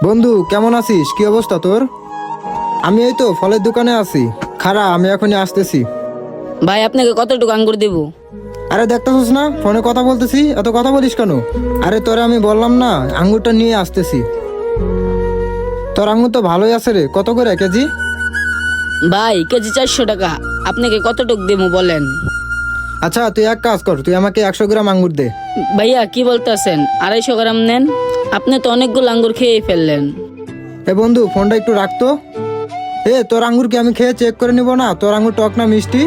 বন্ধু কেমন আছিস? কি অবস্থা তোর? আমি এই তো ফলের দোকানে আছি। খারা, আমি এখনই আসতেছি। ভাই আপনাকে কতটুকু আঙ্গুর দেব? আরে দেখতেছিস না ফোনে কথা বলতেছি, এত কথা বলিস কেন? আরে তোরে আমি বললাম না আঙ্গুরটা নিয়ে আসতেছি। তোর আঙ্গুর তো ভালোই আছে রে, কত করে কেজি? ভাই কেজি 400 টাকা। আপনাকে কতটুকু দেবো বলেন? আচ্ছা তুই এক কাজ কর, তুই আমাকে 100 গ্রাম আঙ্গুর দে। ভাইয়া কি বলতেছেন? 250 গ্রাম নেন। আপনি তো অনেকগুলো আঙ্গুর খেয়েই ফেললেন। এ বন্ধু ফোনটা একটু রাখতো। তোর আঙ্গুর কি আমি খেয়ে চেক করে নিব না তোর আঙ্গুর টক না মিষ্টি?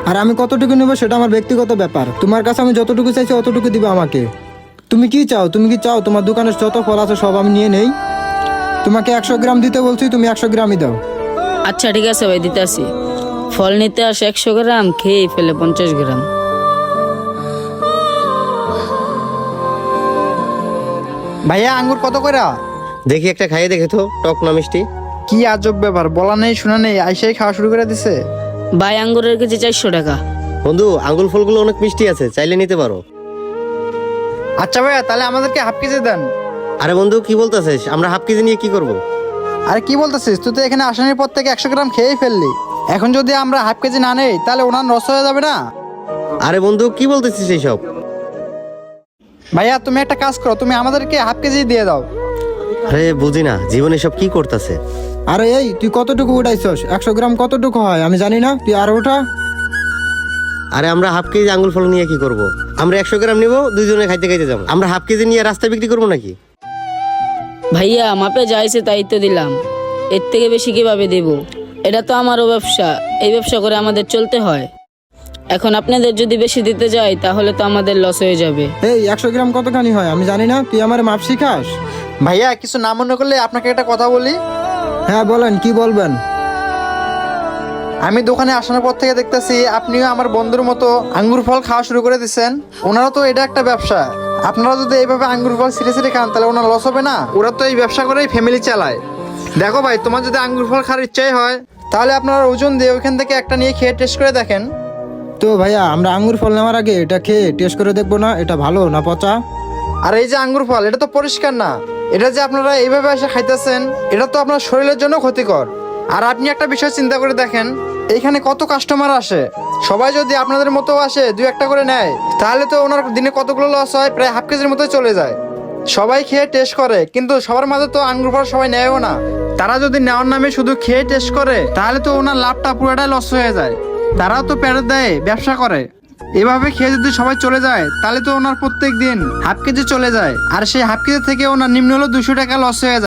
আর আমি কতটুকু নেবো সেটা আমার ব্যক্তিগত ব্যাপার। তোমার কাছে আমি যতটুকু চাইছি অতটুকু দিবে আমাকে। তুমি কি চাও? তুমি কি চাও তোমার দোকানের যত ফল আছে সব আমি নিয়ে নেই? তোমাকে 100 গ্রাম দিতে বলছি, তুমি 100 গ্রামই দাও। আচ্ছা ঠিক আছে ভাই, দিতে আসি। ফল নিতে আসে 100 গ্রাম, খেয়েই ফেলে 50 গ্রাম। ভাইয়া আঙ্গুর কত করে? দেখি একটা খাইয়ে দেখে তো, টক না মিষ্টি। কি আজব ব্যাপার, বলা নেই শোনা নেই আইসাই খাওয়া শুরু করে দিছে। ভাই আঙ্গুরের কেজি 400 টাকা। বন্ধু আঙ্গুল ফলগুলো অনেক মিষ্টি আছে, চাইলে নিতে পারো। আচ্ছা ভাইয়া তাহলে আমাদেরকে হাফ কেজি দেন। আরে বন্ধু কি বলতেছিস? আমরা হাফ কেজি নিয়ে কি করব? আরে কি বলতেছিস, তুই তো এখানে আসানোর পর থেকে 100 গ্রাম খেয়েই ফেললি। এখন যদি আমরা হাফ কেজি না নেই তাহলে ওনার লস হয়ে যাবে না? আরে বন্ধু কি বলতেছিস এইসব? ভাইয়া তুমি একটা কাজ করো, তুমি আমাদেরকে হাফ কেজি দিয়ে দাও। আরে বুঝি না জীবনে সব কি করতেছে। আরে তুই কতটুকু উঠাইছস? 100 গ্রাম কতটুকু হয় আমি জানি না, তুই আর ওঠা। আরে আমরা হাফ কেজি আঙ্গুল ফল নিয়ে কি করব? আমরা 100 গ্রাম নিব, দুইজনে খাইতে খাইতে যাবো। আমরা হাফ কেজি নিয়ে রাস্তায় বিক্রি করবো নাকি? ভাইয়া মাপে যাইছে তাই তো দিলাম, এর থেকে বেশি কিভাবে দেব? এটা তো আমারও ব্যবসা, এই ব্যবসা করে আমাদের চলতে হয়। এখন আপনাদের যদি বেশি দিতে যাই তাহলে তো আমাদের লস হয়ে যাবে। 100 গ্রাম কতখানি হয় আমি জানি না, তুই আমার মাপ শিখাস? ভাইয়া কিছু না মনে করলে আপনাকে একটা কথা বলি। হ্যাঁ বলেন, কি বলবেন? আমি দোকানে আসানোর পর থেকে দেখতেছি আপনিও আমার বন্ধুর মতো আঙ্গুর ফল খাওয়া শুরু করে দিচ্ছেন। ওনারা তো এটা একটা ব্যবসা, আপনারা যদি এইভাবে আঙ্গুর ফল সিরে সিরে খান তাহলে ওনার লস হবে না? ওরা তো এই ব্যবসা করেই ফ্যামিলি চালায়। দেখো ভাই, তোমার যদি আঙ্গুর ফল খাওয়ার ইচ্ছাই হয় তাহলে আপনারা ওজন দিয়ে ওইখান থেকে একটা নিয়ে খেয়ে টেস্ট করে দেখেন। তো ভাইয়া আমরা আঙ্গুর ফল নেওয়ার আগে এটা খেয়ে টেস্ট করে দেখবো না এটা ভালো না পচা? আর এই যে আঙ্গুর ফল, এটা তো পরিষ্কার না। এটা যে আপনারা এইভাবে এসে খাইতেছেন এটা তো আপনার শরীরের জন্য ক্ষতিকর। আর আপনি একটা বিষয় চিন্তা করে দেখেন, এইখানে কত কাস্টমার আসে, সবাই যদি আপনাদের মতো আসে দুই একটা করে নেয় তাহলে তো ওনার দিনে কতগুলো লস হয়, প্রায় হাফ কেজির মতোই চলে যায়। সবাই খেয়ে টেস্ট করে কিন্তু সবার মাঝে তো আঙ্গুর ফল সবাই নেয়ও না। তারা যদি নেওয়ার নামে শুধু খেয়ে টেস্ট করে তাহলে তো ওনার লাভটা পুরোটাই লস হয়ে যায়। তারাও তো পেরো দেয়, ব্যবসা করে। এভাবে খেয়ে যদি সবাই চলে যায় তাহলে তো ওনার প্রত্যেক দিন হাফ কেজি চলে যায়, আর সেই হাফ কেজি থেকে ওনার নিম্ন হলো 200 টাকা লস হয়ে যায়।